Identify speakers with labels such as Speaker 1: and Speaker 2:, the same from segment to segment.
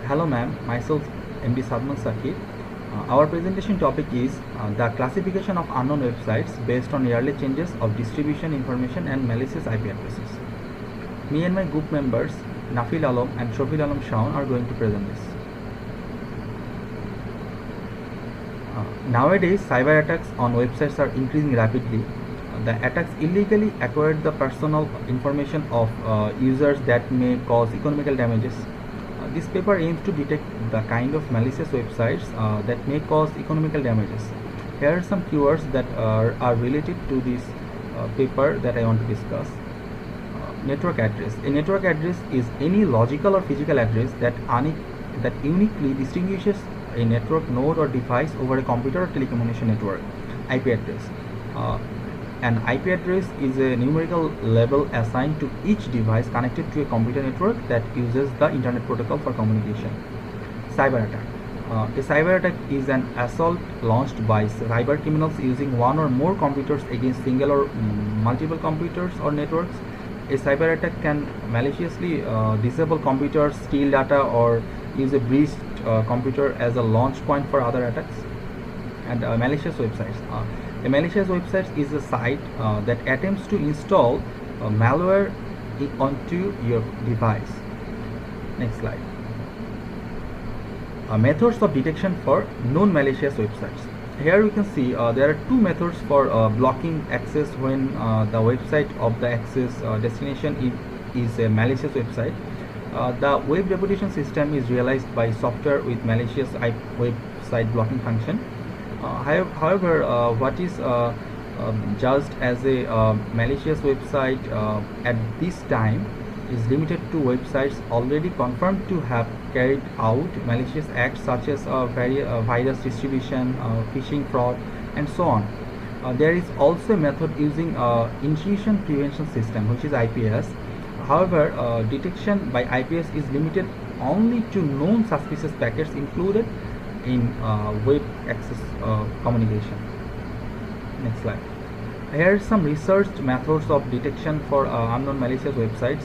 Speaker 1: Hello ma'am, myself MD Sadman Sakib. Our presentation topic is the classification of unknown websites based on yearly changes of distribution information and malicious IP addresses. Me and my group members Nafil Alam and Shafiul Shawon are going to present this. Nowadays, cyber attacks on websites are increasing rapidly. The attacks illegally acquired the personal information of users that may cause economical damages. This paper aims to detect the kind of malicious websites that may cause economical damages. Here are some keywords that are related to this paper that I want to discuss. Network address. A network address is any logical or physical address that uniquely distinguishes a network node or device over a computer or telecommunication network. IP address. An IP address is a numerical label assigned to each device connected to a computer network that uses the internet protocol for communication. Cyber attack. A cyber attack is an assault launched by cyber criminals using one or more computers against single or multiple computers or networks. A cyber attack can maliciously disable computers, steal data, or use a breached computer as a launch point for other attacks. And malicious websites. A malicious website is a site that attempts to install malware onto your device. Next slide. Methods of detection for known malicious websites. Here we can see there are two methods for blocking access when the website of the access destination is a malicious website. The web reputation system is realized by software with malicious website blocking function. However, what is judged as a malicious website at this time is limited to websites already confirmed to have carried out malicious acts such as virus distribution, phishing, fraud, and so on. There is also a method using intrusion prevention system, which is IPS. However, detection by IPS is limited only to known suspicious packets included in web access communication. Next slide. Here are some researched methods of detection for unknown malicious websites.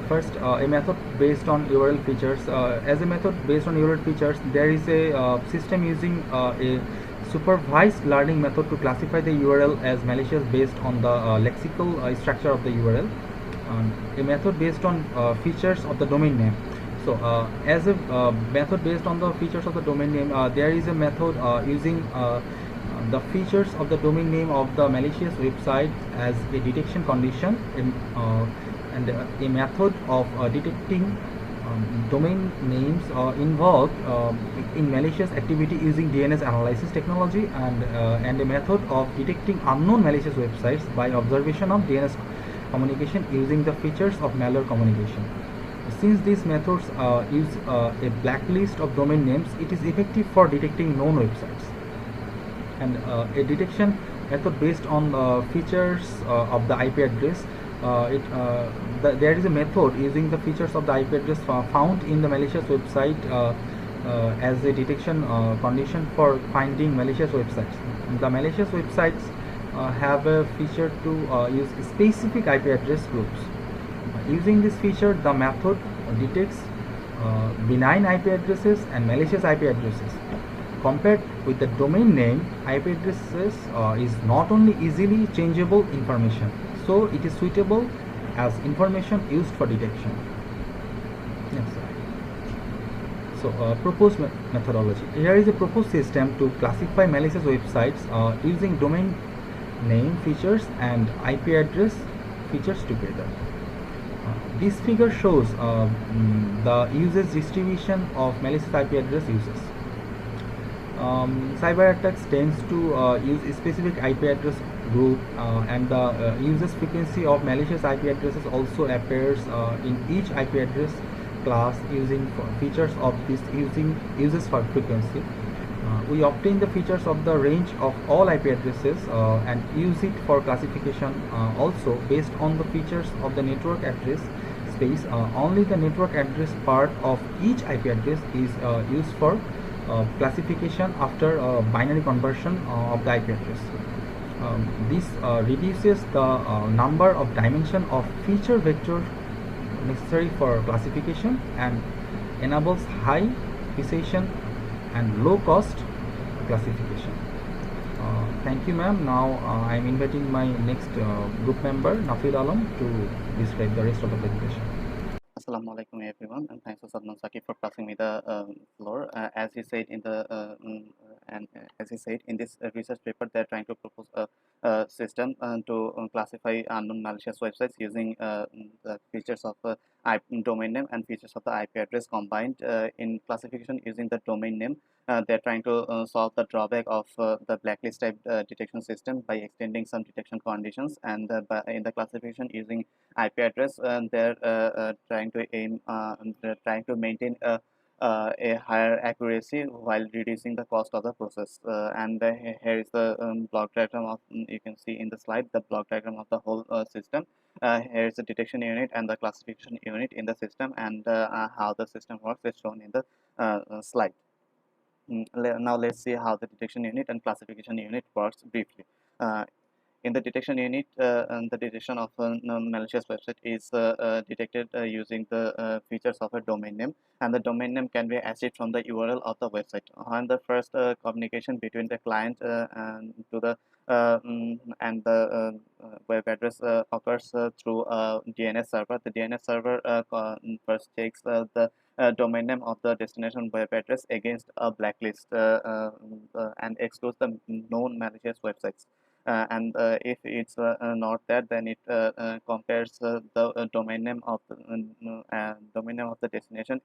Speaker 1: First, a method based on URL features. As a method based on URL features, there is a system using a supervised learning method to classify the URL as malicious based on the lexical structure of the URL. A method based on features of the domain name. So as a method based on the features of the domain name, there is a method using the features of the domain name of the malicious website as a detection condition, and a method of detecting domain names involved in malicious activity using DNS analysis technology, and a method of detecting unknown malicious websites by observation of DNS communication using the features of malware communication. Since these methods use a blacklist of domain names, it is effective for detecting known websites. And a detection method based on features of the IP address. There is a method using the features of the IP address found in the malicious website as a detection condition for finding malicious websites. The malicious websites have a feature to use specific IP address groups. Using this feature, the method detects benign IP addresses and malicious IP addresses. Compared with the domain name, IP addresses is not only easily changeable information, so it is suitable as information used for detection. Next slide. So, proposed methodology. Here is a proposed system to classify malicious websites using domain name features and IP address features together. This figure shows the usage distribution of malicious IP address uses. Cyber attacks tends to use a specific IP address group, and the usage frequency of malicious IP addresses also appears in each IP address class using features of this uses for frequency. We obtain the features of the range of all IP addresses and use it for classification also based on the features of the network address space. Only the network address part of each IP address is used for classification after binary conversion of the IP address. This reduces the number of dimension of feature vector necessary for classification, and enables high precision and low cost classification. Thank you, ma'am. Now I am inviting my next group member, Nafid Alam, to describe the rest of the presentation.
Speaker 2: Assalamu alaikum everyone, and thanks to Sadman Sakib for passing me the floor. As he said in the as he said in this research paper, they're trying to propose a system to classify unknown malicious websites using the features of domain name and features of the IP address combined in classification using the domain name. They're trying to solve the drawback of the blacklist type detection system by extending some detection conditions, and in the classification using IP address, and they're trying to maintain a higher accuracy while reducing the cost of the process. And here is the block diagram of, you can see in the slide, the block diagram of the whole system. Here is the detection unit and the classification unit in the system, and how the system works is shown in the slide. Now let's see how the detection unit and classification unit works briefly. Uh, in the detection unit, and the detection of a malicious website is detected using the features of a domain name, and the domain name can be accessed from the URL of the website. On the first communication between the client and to the and the web address occurs through a DNS server. The DNS server first takes the domain name of the destination web address against a blacklist and excludes the known malicious websites. And if it's not that, then it compares the domain name of the destination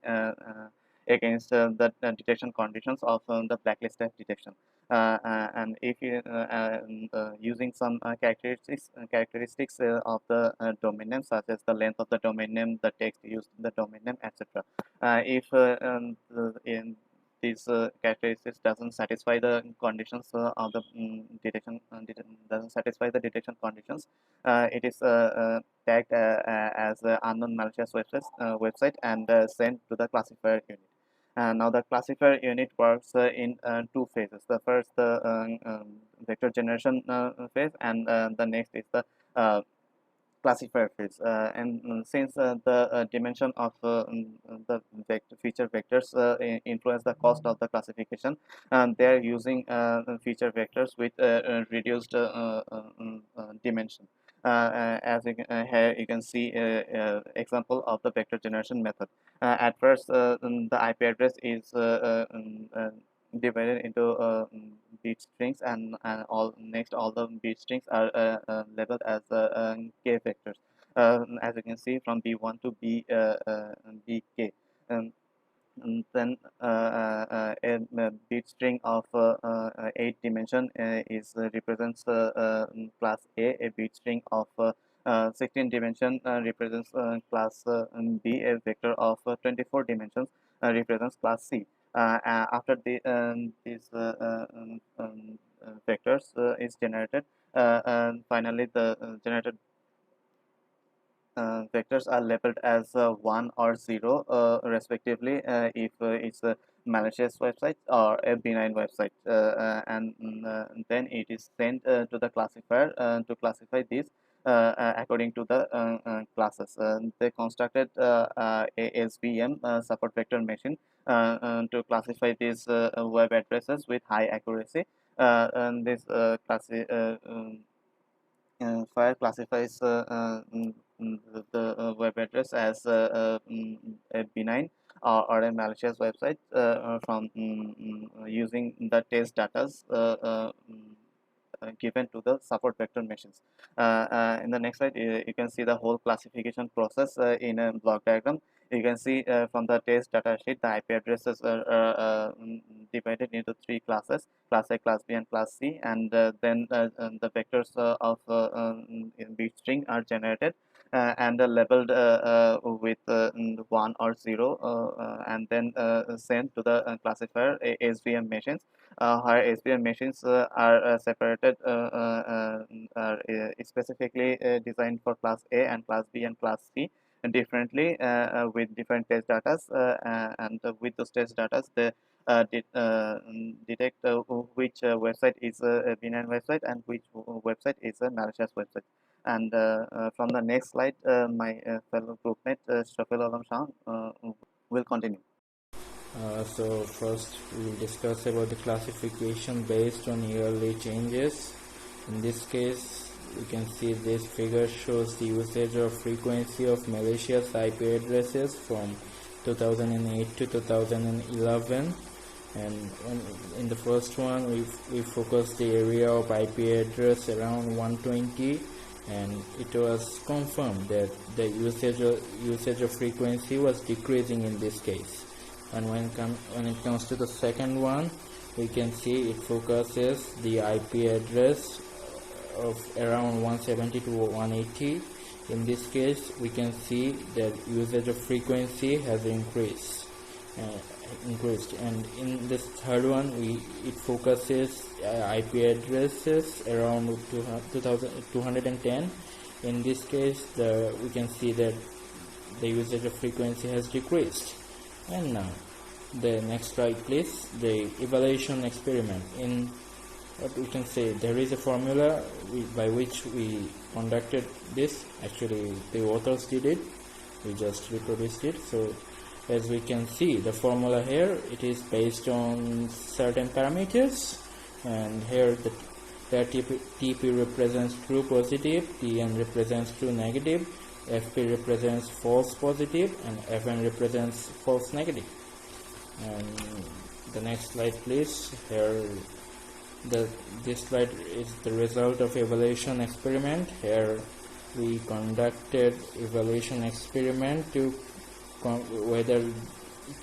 Speaker 2: against the detection conditions of the blacklist type detection. And if you using some characteristics of the domain name, such as the length of the domain name, the text used in the domain name, etc. If in these characteristics doesn't satisfy the conditions of the doesn't satisfy the detection conditions, it is tagged as unknown malicious website and sent to the classifier unit. Now the classifier unit works in two phases. The first, the vector generation phase, and the next is the classifier phase. And since the dimension of feature vectors influence the cost of the classification, and they're using feature vectors with reduced dimension. As here you can see example of the vector generation method. At first, the IP address is divided into bit strings, and all the bit strings are labeled as k vectors, as you can see from b1 to bk. And then a bit string of 8 dimension is represents class A bit string of 16 dimension represents class B. A vector of 24 dimensions represents class C. After these vectors is generated, and finally the generated vectors are labeled as 1 or 0 respectively, if it's a malicious website or a benign website, and then it is sent to the classifier to classify these according to the classes. They constructed a SVM support vector machine to classify these web addresses with high accuracy. And this file classifies the web address as a benign or a malicious website from using the test data given to the support vector machines. In the next slide, you can see the whole classification process in a block diagram. You can see from the test data sheet, the IP addresses are divided into three classes: class A, class B, and class C. And then the vectors of bit string are generated and labeled with 1 or 0, and then sent to the classifier SVM machines. Where SVM machines are separated, are specifically designed for class A and class B and class C differently, with different test data, and with those test data, they detect which website is a benign website and which website is a malicious website. And from the next slide, my fellow groupmate Shafiul Shawon will continue.
Speaker 3: So first we will discuss about the classification based on yearly changes. In this case, you can see this figure shows the usage or frequency of malicious IP addresses from 2008 to 2011. And in the first one, we focused the area of IP address around 120, and it was confirmed that the usage of frequency was decreasing in this case. And when it comes to the second one, we can see it focuses the IP address of around 170 to 180. In this case, we can see that usage of frequency has increased. And in this third one, it focuses IP addresses around 210. In this case, we can see that the usage of frequency has decreased. And now the next slide please, the evaluation experiment. In what we can say, there is a formula by which we conducted this. Actually the authors did it, we just reproduced it. So as we can see, the formula here, it is based on certain parameters, and here the TP represents true positive, TN represents true negative, FP represents false positive, and FN represents false negative. And the next slide please. Here this slide is the result of evaluation experiment. Here we conducted evaluation experiment to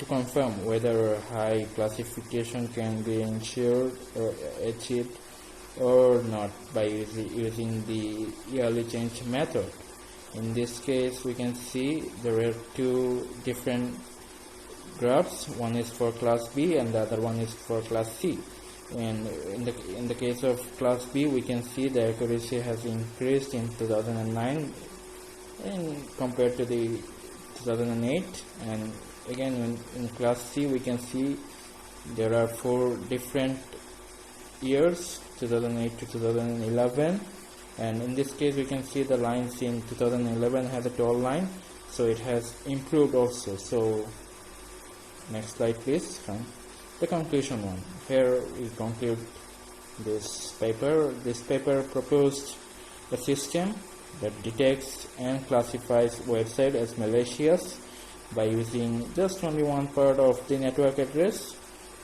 Speaker 3: confirm whether high classification can be ensured or achieved or not by using the yearly change method. In this case, we can see there are two different graphs. One is for class B and the other one is for class C. And in the case of class B, we can see the accuracy has increased in 2009 and compared to the 2008. And again, in class C, we can see there are 4 different years, 2008 to 2011. And in this case, we can see the lines in 2011 has a tall line, so it has improved also. So next slide please. The conclusion one. Here we conclude this paper. This paper proposed a system that detects and classifies website as malicious by using just only one part of the network address.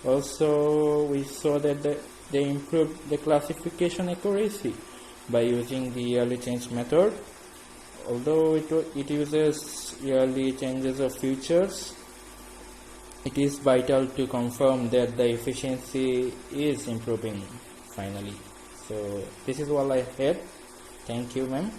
Speaker 3: Also, we saw that they improved the classification accuracy by using the yearly change method. Although it uses yearly changes of futures, it is vital to confirm that the efficiency is improving finally. So this is all I had. Thank you, ma'am.